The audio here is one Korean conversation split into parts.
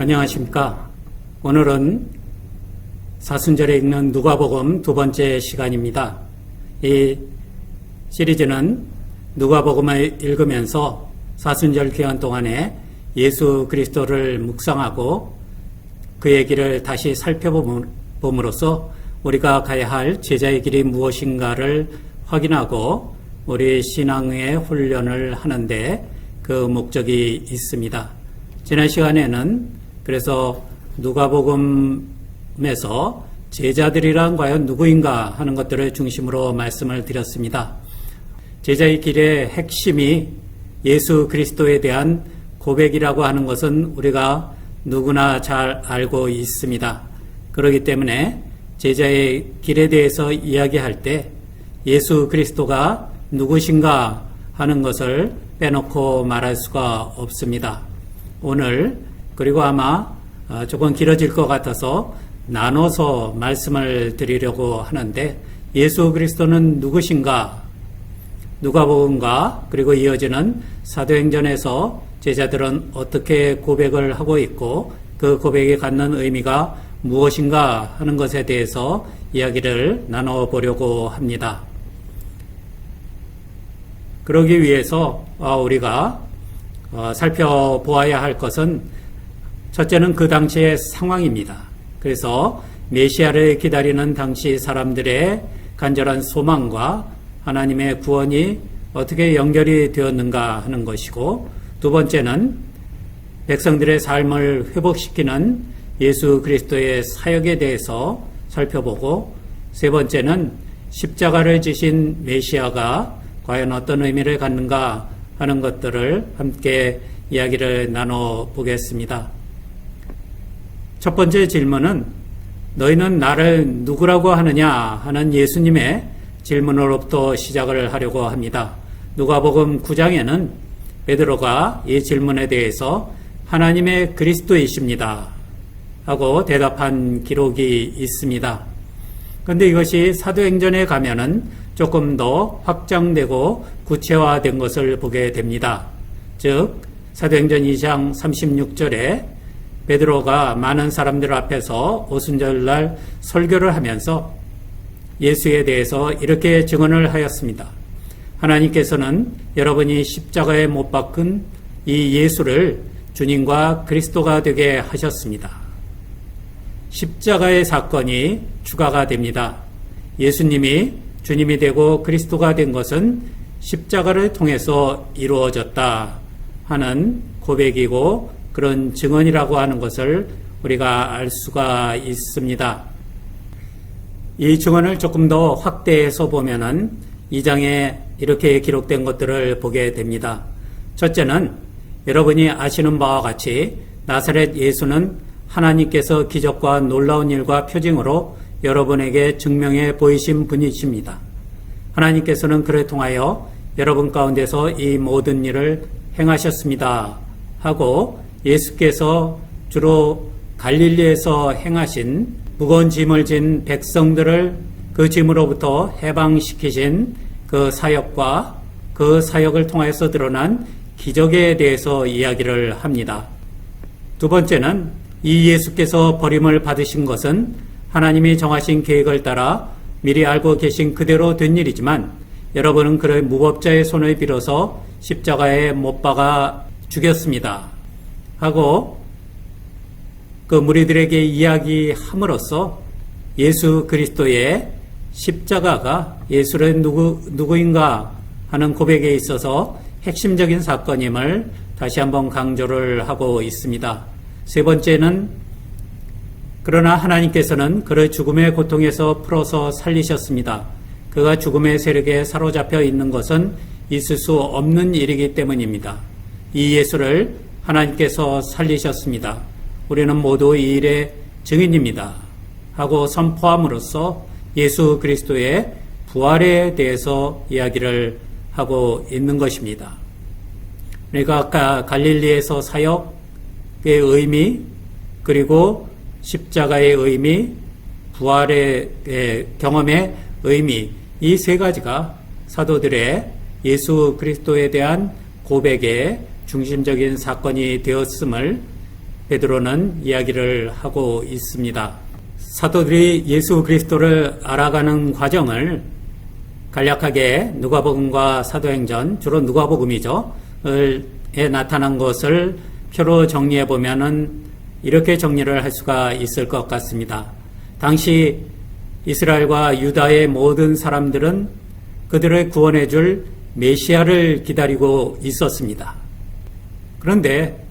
안녕하십니까. 오늘은 사순절에 읽는 누가복음 두 번째 시간입니다. 이 시리즈는 누가복음을 읽으면서 사순절 기간 동안에 예수 그리스도를 묵상하고 그 얘기를 다시 살펴봄으로써 우리가 가야 할 제자의 길이 무엇인가를 확인하고 우리 신앙의 훈련을 하는데 그 목적이 있습니다. 지난 시간에는 그래서 누가복음에서 제자들이란 과연 누구인가 하는 것들을 중심으로 말씀을 드렸습니다. 제자의 길의 핵심이 예수 그리스도에 대한 고백이라고 하는 것은 우리가 누구나 잘 알고 있습니다. 그렇기 때문에 제자의 길에 대해서 이야기할 때 예수 그리스도가 누구신가 하는 것을 빼놓고 말할 수가 없습니다. 오늘 그리고 아마 조금 길어질 것 같아서 나눠서 말씀을 드리려고 하는데 예수 그리스도는 누구신가? 누가복음과 그리고 이어지는 사도행전에서 제자들은 어떻게 고백을 하고 있고 그 고백이 갖는 의미가 무엇인가 하는 것에 대해서 이야기를 나눠보려고 합니다. 그러기 위해서 우리가 살펴보아야 할 것은 첫째는 그 당시의 상황입니다. 그래서 메시아를 기다리는 당시 사람들의 간절한 소망과 하나님의 구원이 어떻게 연결이 되었는가 하는 것이고, 두 번째는 백성들의 삶을 회복시키는 예수 그리스도의 사역에 대해서 살펴보고, 세 번째는 십자가를 지신 메시아가 과연 어떤 의미를 갖는가 하는 것들을 함께 이야기를 나눠보겠습니다. 첫 번째 질문은 너희는 나를 누구라고 하느냐 하는 예수님의 질문으로부터 시작을 하려고 합니다. 누가복음 9장에는 베드로가 이 질문에 대해서 하나님의 그리스도이십니다 하고 대답한 기록이 있습니다. 그런데 이것이 사도행전에 가면은 조금 더 확장되고 구체화된 것을 보게 됩니다. 즉 사도행전 2장 36절에 베드로가 많은 사람들 앞에서 오순절날 설교를 하면서 예수에 대해서 이렇게 증언을 하였습니다. 하나님께서는 여러분이 십자가에 못 박은 이 예수를 주님과 그리스도가 되게 하셨습니다. 십자가의 사건이 추가가 됩니다. 예수님이 주님이 되고 그리스도가 된 것은 십자가를 통해서 이루어졌다 하는 고백이고 그런 증언이라고 하는 것을 우리가 알 수가 있습니다. 이 증언을 조금 더 확대해서 보면은 2장에 이렇게 기록된 것들을 보게 됩니다. 첫째는 여러분이 아시는 바와 같이 나사렛 예수는 하나님께서 기적과 놀라운 일과 표징으로 여러분에게 증명해 보이신 분이십니다. 하나님께서는 그를 통하여 여러분 가운데서 이 모든 일을 행하셨습니다 하고 예수께서 주로 갈릴리에서 행하신 무거운 짐을 진 백성들을 그 짐으로부터 해방시키신 그 사역과 그 사역을 통해서 드러난 기적에 대해서 이야기를 합니다. 두 번째는 이 예수께서 버림을 받으신 것은 하나님이 정하신 계획을 따라 미리 알고 계신 그대로 된 일이지만 여러분은 그를 무법자의 손을 빌어서 십자가에 못 박아 죽였습니다 하고 그 무리들에게 이야기함으로써 예수 그리스도의 십자가가 예수는 누구인가 하는 고백에 있어서 핵심적인 사건임을 다시 한번 강조를 하고 있습니다. 세 번째는 그러나 하나님께서는 그를 죽음의 고통에서 풀어서 살리셨습니다. 그가 죽음의 세력에 사로잡혀 있는 것은 있을 수 없는 일이기 때문입니다. 이 예수를 하나님께서 살리셨습니다. 우리는 모두 이 일의 증인입니다 하고 선포함으로써 예수 그리스도의 부활에 대해서 이야기를 하고 있는 것입니다. 그러니까 아까 갈릴리에서 사역의 의미, 그리고 십자가의 의미, 부활의 경험의 의미, 이 세 가지가 사도들의 예수 그리스도에 대한 고백의 중심적인 사건이 되었음을 베드로는 이야기를 하고 있습니다. 사도들이 예수 그리스도를 알아가는 과정을 간략하게 누가복음과 사도행전, 주로 누가복음이죠, 에 나타난 것을 표로 정리해 보면은 이렇게 정리를 할 수가 있을 것 같습니다. 당시 이스라엘과 유다의 모든 사람들은 그들을 구원해 줄 메시아를 기다리고 있었습니다. 그런데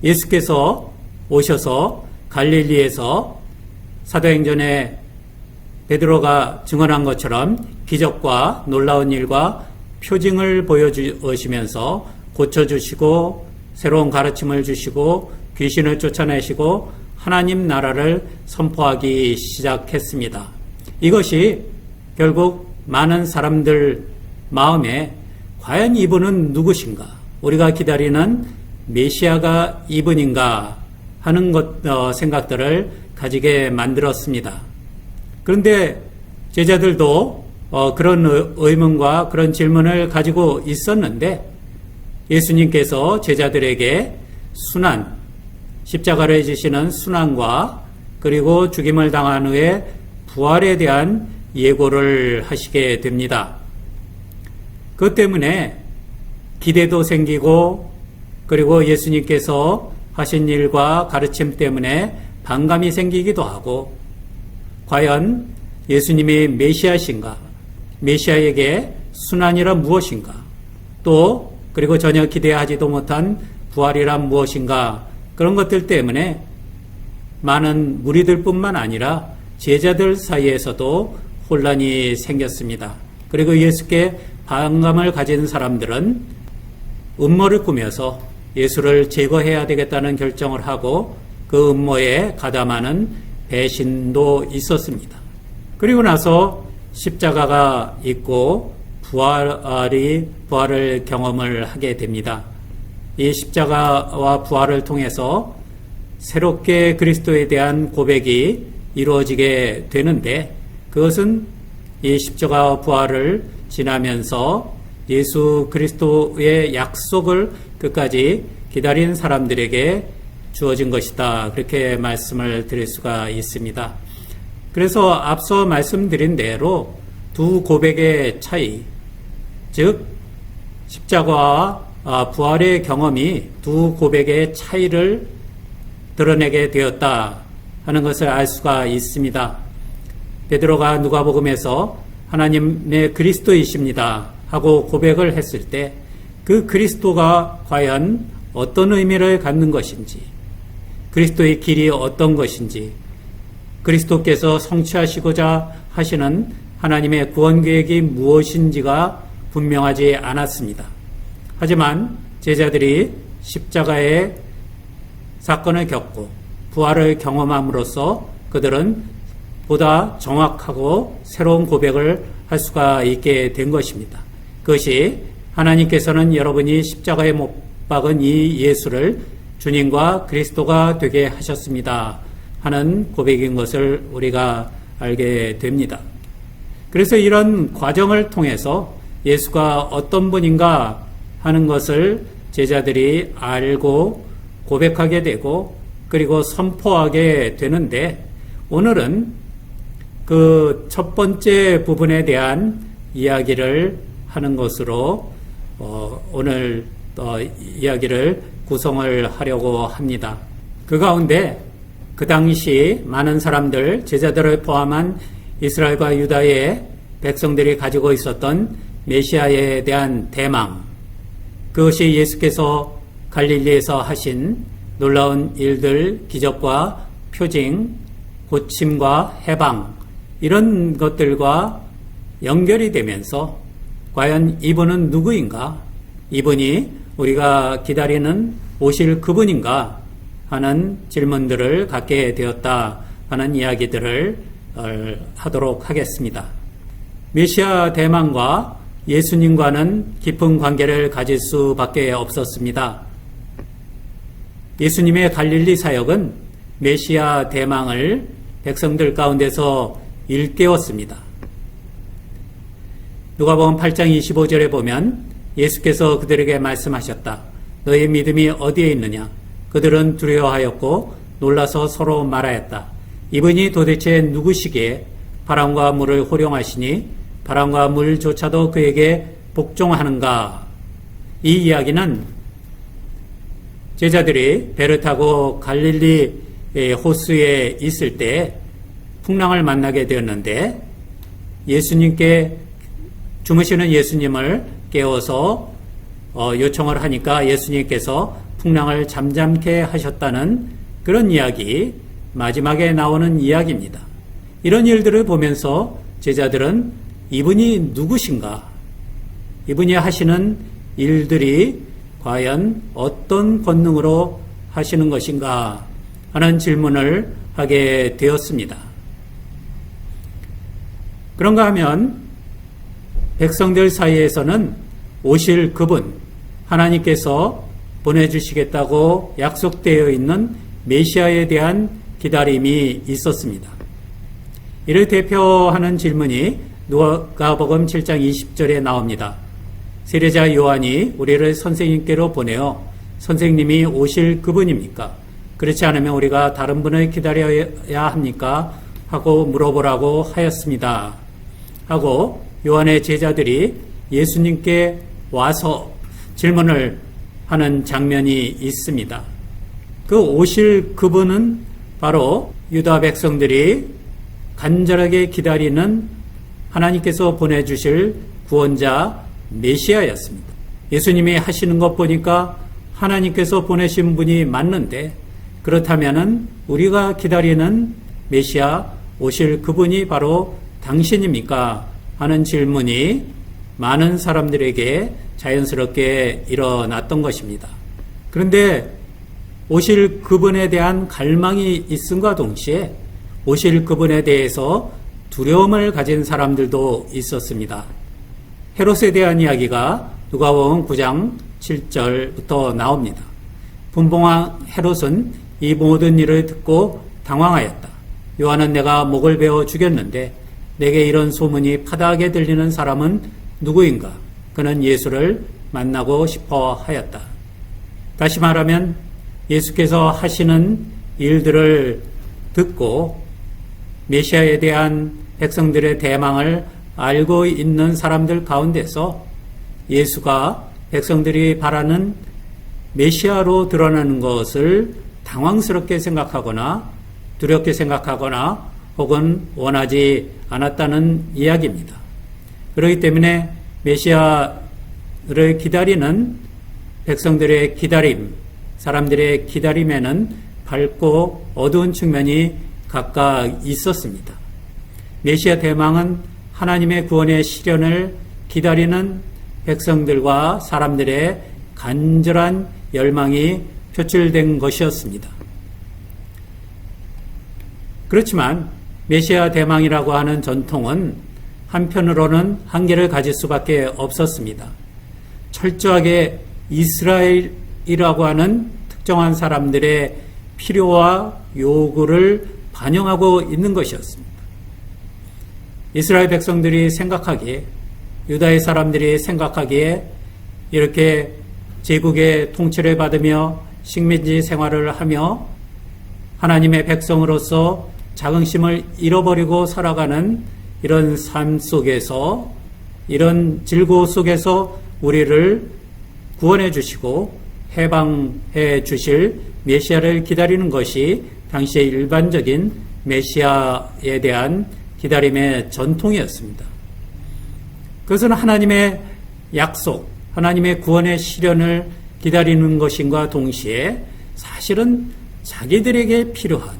예수께서 오셔서 갈릴리에서 사도행전에 베드로가 증언한 것처럼 기적과 놀라운 일과 표징을 보여주시면서 고쳐주시고 새로운 가르침을 주시고 귀신을 쫓아내시고 하나님 나라를 선포하기 시작했습니다. 이것이 결국 많은 사람들 마음에 과연 이분은 누구신가? 우리가 기다리는 메시아가 이분인가? 하는 생각들을 가지게 만들었습니다. 그런데 제자들도 그런 의문과 그런 질문을 가지고 있었는데 예수님께서 제자들에게 순환, 십자가를 지시는 순환과 그리고 죽임을 당한 후에 부활에 대한 예고를 하시게 됩니다. 그것 때문에 기대도 생기고 그리고 예수님께서 하신 일과 가르침 때문에 반감이 생기기도 하고 과연 예수님이 메시아신가? 메시아에게 순환이란 무엇인가? 또 그리고 전혀 기대하지도 못한 부활이란 무엇인가? 그런 것들 때문에 많은 무리들뿐만 아니라 제자들 사이에서도 혼란이 생겼습니다. 그리고 예수께 반감을 가진 사람들은 음모를 꾸며서 예수를 제거해야 되겠다는 결정을 하고 그 음모에 가담하는 배신도 있었습니다. 그리고 나서 십자가가 있고 부활을 경험을 하게 됩니다. 이 십자가와 부활을 통해서 새롭게 그리스도에 대한 고백이 이루어지게 되는데 그것은 이 십자가와 부활을 지나면서 예수 그리스도의 약속을 끝까지 기다린 사람들에게 주어진 것이다. 그렇게 말씀을 드릴 수가 있습니다. 그래서 앞서 말씀드린 대로 두 고백의 차이, 즉 십자가와 부활의 경험이 두 고백의 차이를 드러내게 되었다 하는 것을 알 수가 있습니다. 베드로가 누가복음에서 하나님의 그리스도이십니다 하고 고백을 했을 때 그 그리스도가 과연 어떤 의미를 갖는 것인지, 그리스도의 길이 어떤 것인지, 그리스도께서 성취하시고자 하시는 하나님의 구원 계획이 무엇인지가 분명하지 않았습니다. 하지만 제자들이 십자가의 사건을 겪고 부활을 경험함으로써 그들은 보다 정확하고 새로운 고백을 할 수가 있게 된 것입니다. 그것이 하나님께서는 여러분이 십자가에 못 박은 이 예수를 주님과 그리스도가 되게 하셨습니다 하는 고백인 것을 우리가 알게 됩니다. 그래서 이런 과정을 통해서 예수가 어떤 분인가 하는 것을 제자들이 알고 고백하게 되고 그리고 선포하게 되는데 오늘은 그 첫 번째 부분에 대한 이야기를 하는 것으로 오늘 이야기를 구성을 하려고 합니다. 그 가운데 그 당시 많은 사람들, 제자들을 포함한 이스라엘과 유다의 백성들이 가지고 있었던 메시아에 대한 대망, 그것이 예수께서 갈릴리에서 하신 놀라운 일들, 기적과 표징, 고침과 해방 이런 것들과 연결이 되면서 과연 이분은 누구인가? 이분이 우리가 기다리는 오실 그분인가? 하는 질문들을 갖게 되었다 하는 이야기들을 하도록 하겠습니다. 메시아 대망과 예수님과는 깊은 관계를 가질 수밖에 없었습니다. 예수님의 갈릴리 사역은 메시아 대망을 백성들 가운데서 일깨웠습니다. 누가복음 8장 25절에 보면 예수께서 그들에게 말씀하셨다. 너의 믿음이 어디에 있느냐? 그들은 두려워하였고 놀라서 서로 말하였다. 이분이 도대체 누구시기에 바람과 물을 호령하시니 바람과 물조차도 그에게 복종하는가? 이 이야기는 제자들이 배를 타고 갈릴리 호수에 있을 때 풍랑을 만나게 되었는데 예수님께 주무시는 예수님을 깨워서 요청을 하니까 예수님께서 풍랑을 잠잠케 하셨다는 그런 이야기, 마지막에 나오는 이야기입니다. 이런 일들을 보면서 제자들은 이분이 누구신가? 이분이 하시는 일들이 과연 어떤 권능으로 하시는 것인가 하는 질문을 하게 되었습니다. 그런가 하면 백성들 사이에서는 오실 그분, 하나님께서 보내주시겠다고 약속되어 있는 메시아에 대한 기다림이 있었습니다. 이를 대표하는 질문이 누가복음 7장 20절에 나옵니다. 세례자 요한이 우리를 선생님께로 보내어 선생님이 오실 그분입니까? 그렇지 않으면 우리가 다른 분을 기다려야 합니까? 하고 물어보라고 하였습니다. 하고 요한의 제자들이 예수님께 와서 질문을 하는 장면이 있습니다. 그 오실 그분은 바로 유다 백성들이 간절하게 기다리는 하나님께서 보내주실 구원자 메시아였습니다. 예수님이 하시는 것 보니까 하나님께서 보내신 분이 맞는데 그렇다면은 우리가 기다리는 메시아 오실 그분이 바로 당신입니까? 하는 질문이 많은 사람들에게 자연스럽게 일어났던 것입니다. 그런데 오실 그분에 대한 갈망이 있음과 동시에 오실 그분에 대해서 두려움을 가진 사람들도 있었습니다. 헤롯에 대한 이야기가 누가복음 9장 7절부터 나옵니다. 분봉왕 헤롯은 이 모든 일을 듣고 당황하였다. 요한은 내가 목을 베어 죽였는데 내게 이런 소문이 파다하게 들리는 사람은 누구인가? 그는 예수를 만나고 싶어 하였다. 다시 말하면 예수께서 하시는 일들을 듣고 메시아에 대한 백성들의 대망을 알고 있는 사람들 가운데서 예수가 백성들이 바라는 메시아로 드러나는 것을 당황스럽게 생각하거나 두렵게 생각하거나 혹은 원하지 않았다는 이야기입니다. 그렇기 때문에 메시아를 기다리는 백성들의 기다림, 사람들의 기다림에는 밝고 어두운 측면이 각각 있었습니다. 메시아 대망은 하나님의 구원의 실현을 기다리는 백성들과 사람들의 간절한 열망이 표출된 것이었습니다. 그렇지만 메시아 대망이라고 하는 전통은 한편으로는 한계를 가질 수밖에 없었습니다. 철저하게 이스라엘이라고 하는 특정한 사람들의 필요와 요구를 반영하고 있는 것이었습니다. 이스라엘 백성들이 생각하기에, 유다의 사람들이 생각하기에 이렇게 제국의 통치를 받으며 식민지 생활을 하며 하나님의 백성으로서 자긍심을 잃어버리고 살아가는 이런 삶 속에서, 이런 질고 속에서 우리를 구원해 주시고 해방해 주실 메시아를 기다리는 것이 당시의 일반적인 메시아에 대한 기다림의 전통이었습니다. 그것은 하나님의 약속, 하나님의 구원의 실현을 기다리는 것인과 동시에 사실은 자기들에게 필요한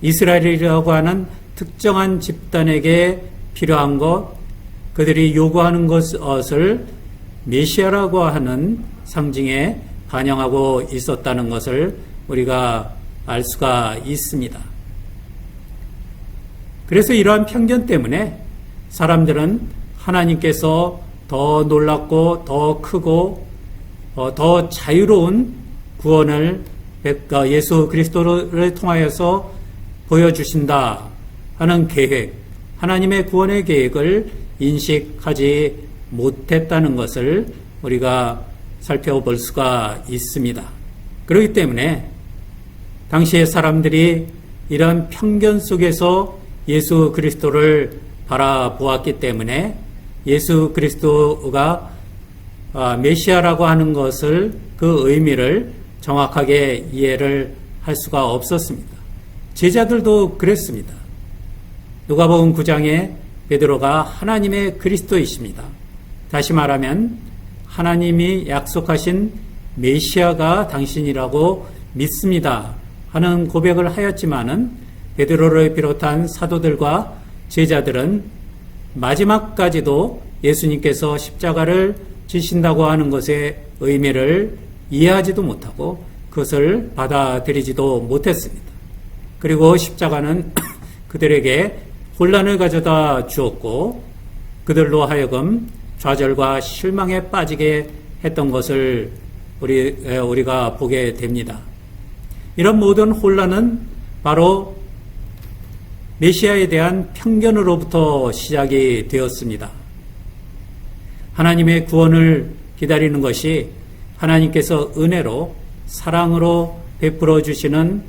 이스라엘이라고 하는 특정한 집단에게 필요한 것, 그들이 요구하는 것을 메시아라고 하는 상징에 반영하고 있었다는 것을 우리가 알 수가 있습니다. 그래서 이러한 편견 때문에 사람들은 하나님께서 더 놀랍고 더 크고 더 자유로운 구원을 예수 그리스도를 통하여서 보여주신다 하는 계획, 하나님의 구원의 계획을 인식하지 못했다는 것을 우리가 살펴볼 수가 있습니다. 그렇기 때문에 당시의 사람들이 이런 편견 속에서 예수 그리스도를 바라보았기 때문에 예수 그리스도가 메시아라고 하는 것을, 그 의미를 정확하게 이해를 할 수가 없었습니다. 제자들도 그랬습니다. 누가복음 9장에 베드로가 하나님의 그리스도이십니다, 다시 말하면 하나님이 약속하신 메시아가 당신이라고 믿습니다 하는 고백을 하였지만은 베드로를 비롯한 사도들과 제자들은 마지막까지도 예수님께서 십자가를 지신다고 하는 것의 의미를 이해하지도 못하고 그것을 받아들이지도 못했습니다. 그리고 십자가는 그들에게 혼란을 가져다 주었고 그들로 하여금 좌절과 실망에 빠지게 했던 것을 우리가 보게 됩니다. 이런 모든 혼란은 바로 메시아에 대한 편견으로부터 시작이 되었습니다. 하나님의 구원을 기다리는 것이 하나님께서 은혜로 사랑으로 베풀어 주시는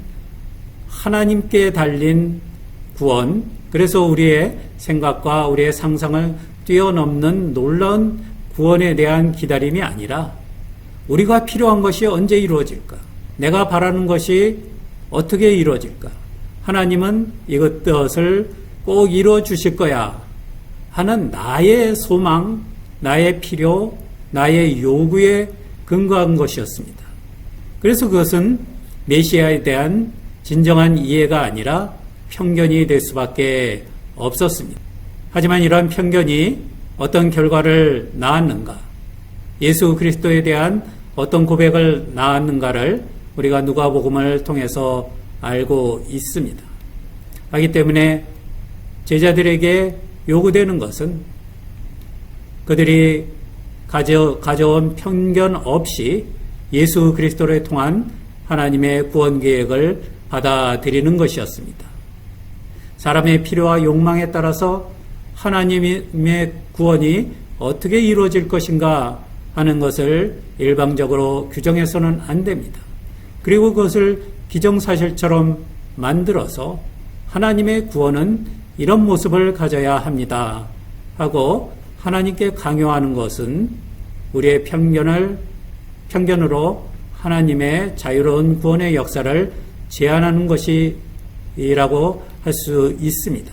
하나님께 달린 구원, 그래서 우리의 생각과 우리의 상상을 뛰어넘는 놀라운 구원에 대한 기다림이 아니라 우리가 필요한 것이 언제 이루어질까? 내가 바라는 것이 어떻게 이루어질까? 하나님은 이것을 꼭 이루어 주실 거야 하는 나의 소망, 나의 필요, 나의 요구에 근거한 것이었습니다. 그래서 그것은 메시아에 대한 진정한 이해가 아니라 편견이 될 수밖에 없었습니다. 하지만 이러한 편견이 어떤 결과를 낳았는가, 예수 그리스도에 대한 어떤 고백을 낳았는가를 우리가 누가복음을 통해서 알고 있습니다. 하기 때문에 제자들에게 요구되는 것은 그들이 가져온 편견 없이 예수 그리스도를 통한 하나님의 구원 계획을 받아들이는 것이었습니다. 사람의 필요와 욕망에 따라서 하나님의 구원이 어떻게 이루어질 것인가 하는 것을 일방적으로 규정해서는 안 됩니다. 그리고 그것을 기정사실처럼 만들어서 하나님의 구원은 이런 모습을 가져야 합니다 하고 하나님께 강요하는 것은 우리의 편견으로 하나님의 자유로운 구원의 역사를 제한하는 것이라고 할 수 있습니다.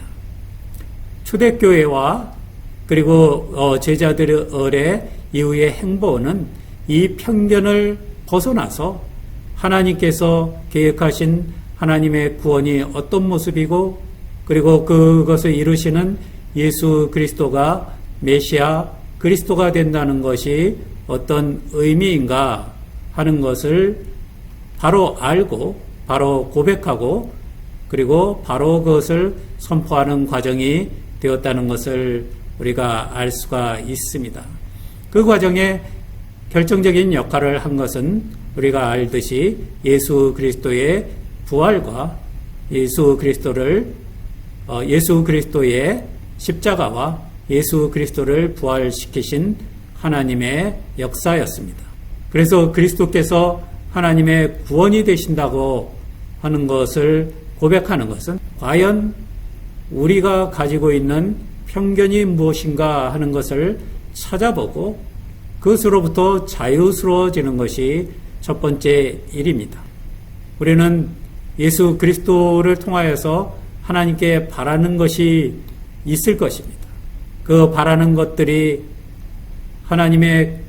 초대교회와 그리고 제자들의 이후의 행보는 이 편견을 벗어나서 하나님께서 계획하신 하나님의 구원이 어떤 모습이고 그리고 그것을 이루시는 예수 그리스도가 메시아 그리스도가 된다는 것이 어떤 의미인가 하는 것을 바로 알고 바로 고백하고 그리고 바로 그것을 선포하는 과정이 되었다는 것을 우리가 알 수가 있습니다. 그 과정에 결정적인 역할을 한 것은 우리가 알듯이 예수 그리스도의 부활과 예수 그리스도의 십자가와 예수 그리스도를 부활시키신 하나님의 역사였습니다. 그래서 그리스도께서 하나님의 구원이 되신다고 하는 것을 고백하는 것은 과연 우리가 가지고 있는 편견이 무엇인가 하는 것을 찾아보고 그것으로부터 자유스러워지는 것이 첫 번째 일입니다. 우리는 예수 그리스도를 통하여서 하나님께 바라는 것이 있을 것입니다. 그 바라는 것들이 하나님의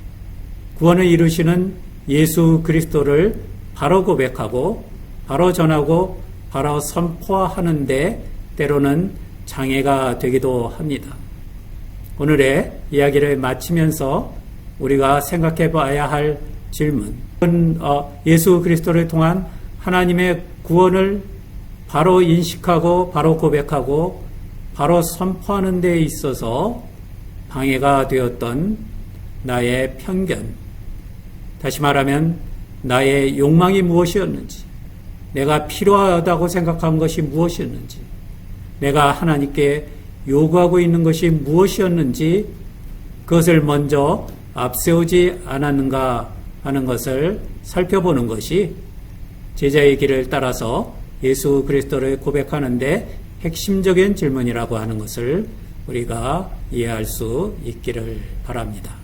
구원을 이루시는 예수 그리스도를 바로 고백하고 바로 전하고 바로 선포하는데 때로는 장애가 되기도 합니다. 오늘의 이야기를 마치면서 우리가 생각해 봐야 할 질문, 예수 그리스도를 통한 하나님의 구원을 바로 인식하고 바로 고백하고 바로 선포하는 데 있어서 방해가 되었던 나의 편견, 다시 말하면 나의 욕망이 무엇이었는지, 내가 필요하다고 생각한 것이 무엇이었는지, 내가 하나님께 요구하고 있는 것이 무엇이었는지 그것을 먼저 앞세우지 않았는가 하는 것을 살펴보는 것이 제자의 길을 따라서 예수 그리스도를 고백하는데 핵심적인 질문이라고 하는 것을 우리가 이해할 수 있기를 바랍니다.